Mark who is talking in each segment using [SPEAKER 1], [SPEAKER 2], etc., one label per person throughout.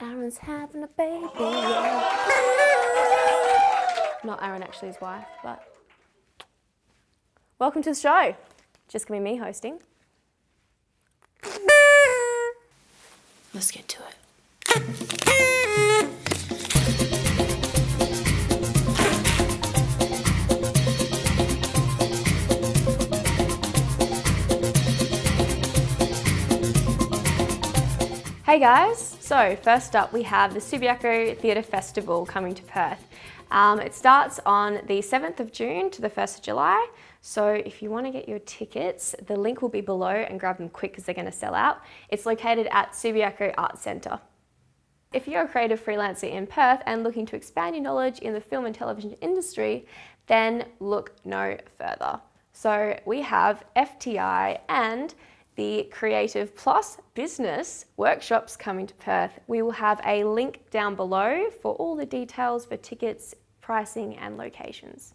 [SPEAKER 1] Aaron's having a baby, yeah. Not Aaron, actually his wife, but... Welcome to the show. Just gonna be me hosting. Let's get to it. Hey guys, so first up we have the Subiaco Theatre Festival coming to Perth. It starts on the 7th of June to the 1st of July. So if you want to get your tickets, the link will be below and grab them quick because they're going to sell out. It's located at Subiaco Arts Centre. If you're a creative freelancer in Perth and looking to expand your knowledge in the film and television industry, then look no further. So we have FTI and the Creative Plus Business workshops coming to Perth. We will have a link down below for all the details for tickets, pricing and locations.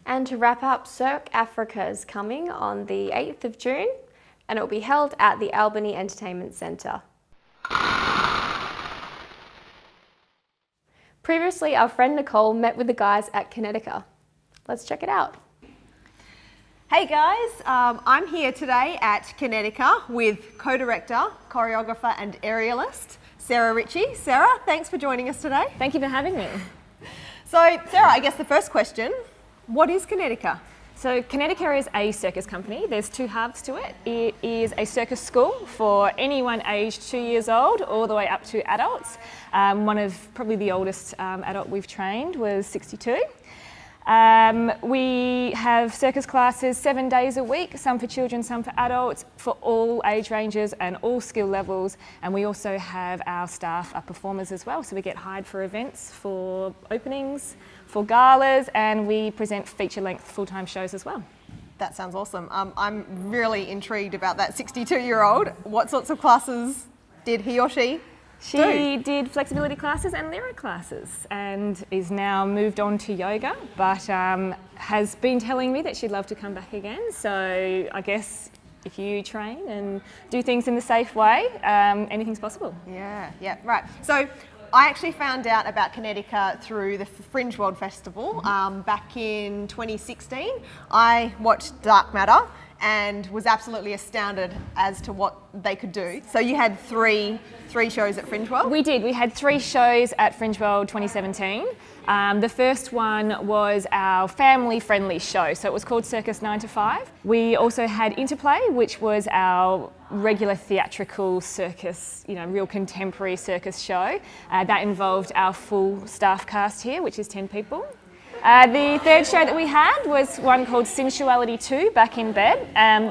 [SPEAKER 1] And to wrap up, Cirque Africa is coming on the 8th of June and it will be held at the Albany Entertainment Centre. Previously, our friend Nicole met with the guys at Kinetica. Let's check it out.
[SPEAKER 2] Hey guys, I'm here today at Kinetica with co-director, choreographer and aerialist, Sarah Ritchie. Sarah, thanks for joining us today.
[SPEAKER 1] Thank you for having me.
[SPEAKER 2] So Sarah, I guess the first question, what is Kinetica?
[SPEAKER 3] So Kinetica is a circus company. There's two halves to it. It is a circus school for anyone aged 2 years old all the way up to adults. One of probably the oldest adult we've trained was 62. We have circus classes 7 days a week, some for children, some for adults, for all age ranges and all skill levels. And we also have our staff are performers as well. So we get hired for events, for openings, for galas, and we present feature-length full-time shows as well.
[SPEAKER 2] That sounds awesome. I'm really intrigued about that 62-year-old. What sorts of classes did he or she
[SPEAKER 3] She did flexibility classes and lyric classes and is now moved on to yoga, but has been telling me that she'd love to come back again. So I guess if you train and do things in the safe way, anything's possible.
[SPEAKER 2] Yeah, right. So I actually found out about Kinetica through the Fringe World Festival back in 2016. I watched Dark Matter and was absolutely astounded as to what they could do. So you had three shows at Fringe World?
[SPEAKER 3] We did. We had 3 shows at Fringe World 2017. The first one was our family-friendly show, so it was called Circus 9 to 5. We also had Interplay, which was our regular theatrical circus, real contemporary circus show. That involved our full staff cast here, which is 10 people. The third show that we had was one called Sensuality 2, Back in Bed.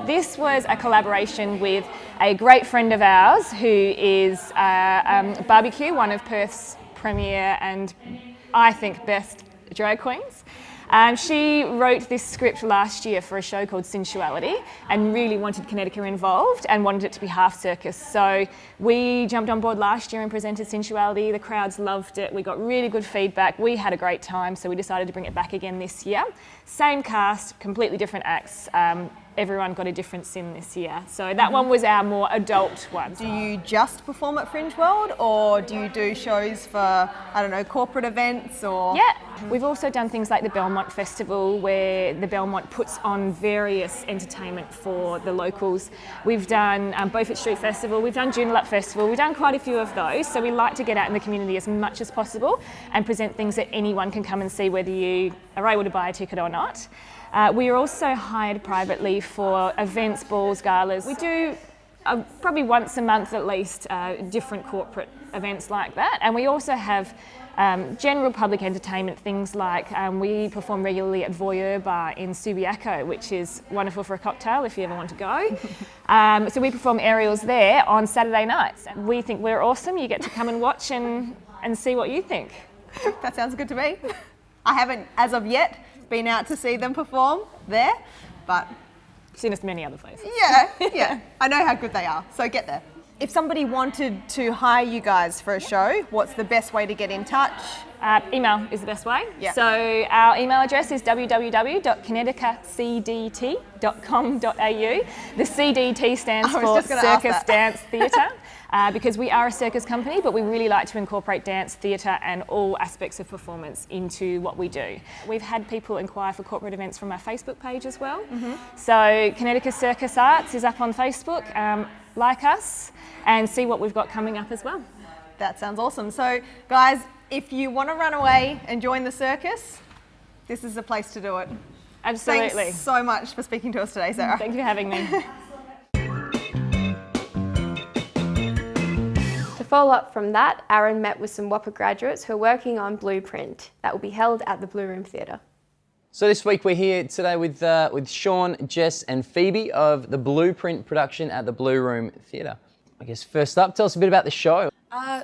[SPEAKER 3] This was a collaboration with a great friend of ours who is Barbecue, one of Perth's premier and I think best drag queens. She wrote this script last year for a show called Sensuality and really wanted Kinetica involved and wanted it to be half circus. So we jumped on board last year and presented Sensuality. The crowds loved it. We got really good feedback. We had a great time, so we decided to bring it back again this year. Same cast, completely different acts. Everyone got a different sin this year. So that one was our more adult one.
[SPEAKER 2] Do you just perform at Fringe World or do you do shows for, corporate events or?
[SPEAKER 3] Yeah, we've also done things like the Belmont Festival where the Belmont puts on various entertainment for the locals. We've done Beaufort Street Festival, we've done Joondalup Festival, we've done quite a few of those. So we like to get out in the community as much as possible and present things that anyone can come and see whether you are able to buy a ticket or not. We are also hired privately for events, balls, galas. We do probably once a month at least different corporate events like that. And we also have general public entertainment, things like we perform regularly at Voyeur Bar in Subiaco, which is wonderful for a cocktail if you ever want to go. So we perform aerials there on Saturday nights. We think we're awesome. You get to come and watch and see what you think.
[SPEAKER 2] That sounds good to me. I haven't, as of yet, been out to see them perform there, but
[SPEAKER 3] seen us many other places.
[SPEAKER 2] Yeah, I know how good they are, so get there. If somebody wanted to hire you guys for a show, what's the best way to get in touch?
[SPEAKER 3] Email is the best way.
[SPEAKER 2] Yeah.
[SPEAKER 3] So our email address is www.kineticacdt.com.au. The CDT stands for Circus Dance Theatre. because we are a circus company, but we really like to incorporate dance, theatre and all aspects of performance into what we do. We've had people inquire for corporate events from our Facebook page as well. So Kinetica Circus Arts is up on Facebook. Like us and see what we've got coming up as well.
[SPEAKER 2] That sounds awesome. So guys, if you want to run away and join the circus, this is the place to do it.
[SPEAKER 3] Absolutely.
[SPEAKER 2] Thanks so much for speaking to us today, Sarah.
[SPEAKER 3] Thank you for having me.
[SPEAKER 1] To follow up from that, Aaron met with some WAPA graduates who are working on Blueprint that will be held at the Blue Room Theatre.
[SPEAKER 4] So this week we're here today with Sean, Jess and Phoebe of the Blueprint production at the Blue Room Theatre. I guess first up, tell us a bit about the show.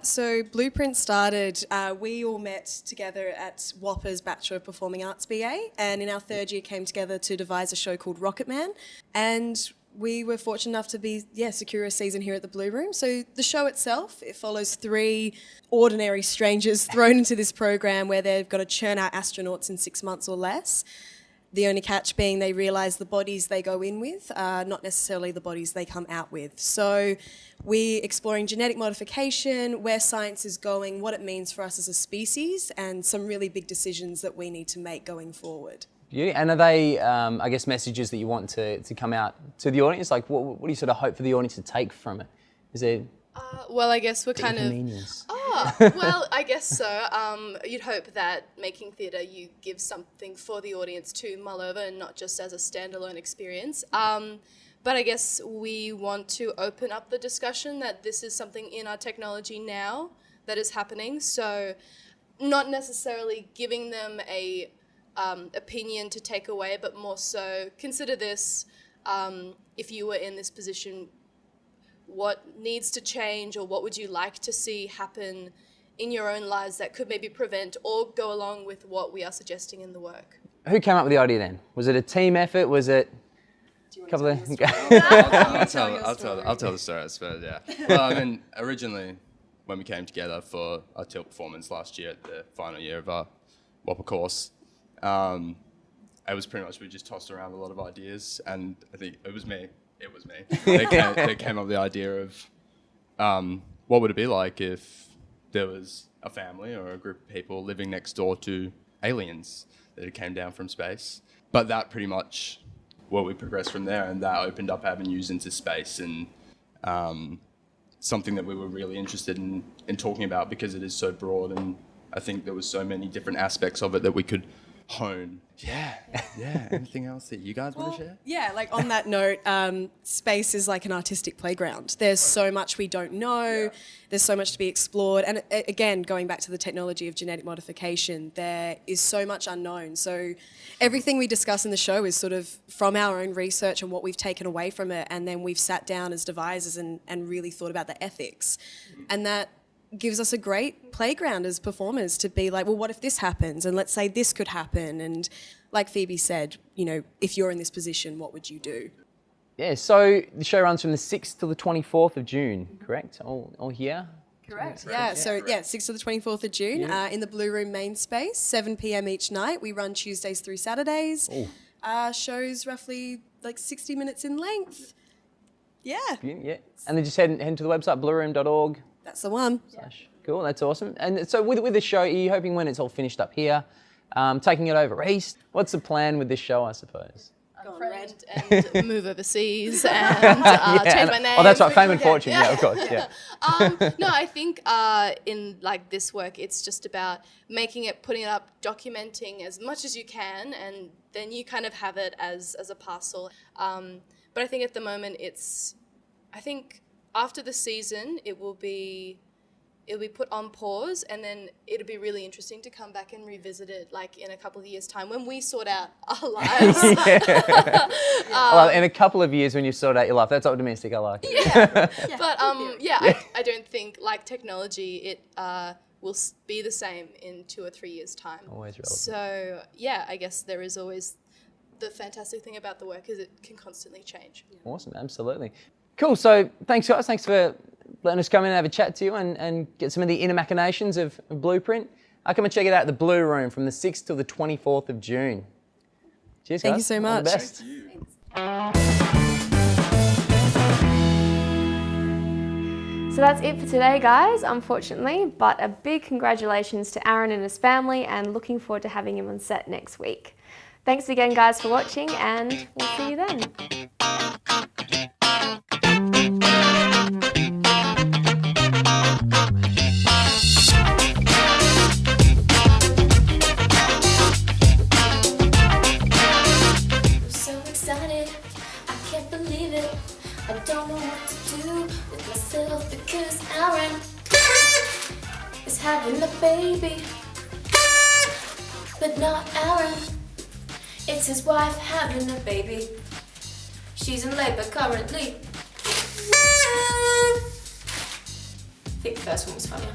[SPEAKER 5] So Blueprint started, we all met together at WAPA's Bachelor of Performing Arts BA, and in our third year came together to devise a show called Rocket Man, and we were fortunate enough to secure a season here at the Blue Room. So the show itself, it follows 3 ordinary strangers thrown into this program where they've got to churn out astronauts in 6 months or less. The only catch being they realise the bodies they go in with are not necessarily the bodies they come out with. So we're exploring genetic modification, where science is going, what it means for us as a species, and some really big decisions that we need to make going forward.
[SPEAKER 4] Beauty. And are they, I guess, messages that you want to come out to the audience? Like, what do you sort of hope for the audience to take from it? Is there
[SPEAKER 6] well, I guess we're kind of...
[SPEAKER 4] meanings?
[SPEAKER 6] Well, I guess so. You'd hope that making theatre, you give something for the audience to mull over and not just as a standalone experience. But I guess we want to open up the discussion that this is something in our technology now that is happening. So not necessarily giving them a opinion to take away, but more so consider this, if you were in this position, what needs to change or what would you like to see happen in your own lives that could maybe prevent or go along with what we are suggesting in the work.
[SPEAKER 4] Who came up with the idea then? Was it a team effort? Was it a couple of...
[SPEAKER 7] I'll tell the story, I suppose, yeah. Well, I mean, originally, when we came together for our tilt performance last year at the final year of our WAPA course, it was pretty much, we just tossed around a lot of ideas, and I think it was me that came up with the idea of what would it be like if there was a family or a group of people living next door to aliens that had came down from space. But that pretty much what we progressed from there, and that opened up avenues into space, and something that we were really interested in talking about because it is so broad, and I think there was so many different aspects of it that we could hone. Yeah. Anything else that you guys want to share?
[SPEAKER 5] Yeah, like on that note, space is like an artistic playground. There's so much we don't know. There's so much to be explored. And again, going back to the technology of genetic modification, there is so much unknown. So everything we discuss in the show is sort of from our own research and what we've taken away from it. And then we've sat down as devisers and really thought about the ethics. And that gives us a great playground as performers to be like, well, what if this happens? And let's say this could happen. And like Phoebe said, you know, if you're in this position, what would you do?
[SPEAKER 4] Yeah, so the show runs from the 6th to the 24th of June, correct? All here?
[SPEAKER 5] Correct. Yeah, so 6th to the 24th of June in the Blue Room main space, 7 p.m. each night. We run Tuesdays through Saturdays. Shows roughly like 60 minutes in length. Yeah.
[SPEAKER 4] And then just head to the website, blueroom.org.
[SPEAKER 5] That's the one.
[SPEAKER 4] Cool, that's awesome. And so with the show, are you hoping when it's all finished up here, taking it over east? What's the plan with this show, I suppose?
[SPEAKER 6] Unfriend and move overseas and change my name.
[SPEAKER 4] Oh, that's right, fame and fortune, yeah, of course, yeah.
[SPEAKER 6] No, I think in like this work, it's just about making it, putting it up, documenting as much as you can, and then you kind of have it as a parcel. But I think at the moment I think after the season, it'll be put on pause, and then it'll be really interesting to come back and revisit it like in a couple of years' time when we sort out our lives.
[SPEAKER 4] Well, in a couple of years when you sort out your life, that's optimistic, I like it.
[SPEAKER 6] But I don't think like technology, it will be the same in 2 or 3 years' time.
[SPEAKER 4] Always relevant.
[SPEAKER 6] So I guess there is always the fantastic thing about the work is it can constantly change.
[SPEAKER 4] Awesome, absolutely. Cool, so thanks guys, thanks for letting us come in and have a chat to you and get some of the inner machinations of Blueprint. Come and check it out at the Blue Room from the 6th to the 24th of June. Cheers, guys.
[SPEAKER 5] Thank you so much.
[SPEAKER 4] All the best.
[SPEAKER 1] So that's it for today, guys, unfortunately, but a big congratulations to Aaron and his family, and looking forward to having him on set next week. Thanks again, guys, for watching, and we'll see you then.
[SPEAKER 8] I don't know what to do with myself because Aaron is having a baby, but not Aaron. It's his wife having a baby. She's in labor currently. I think the first one was funnier.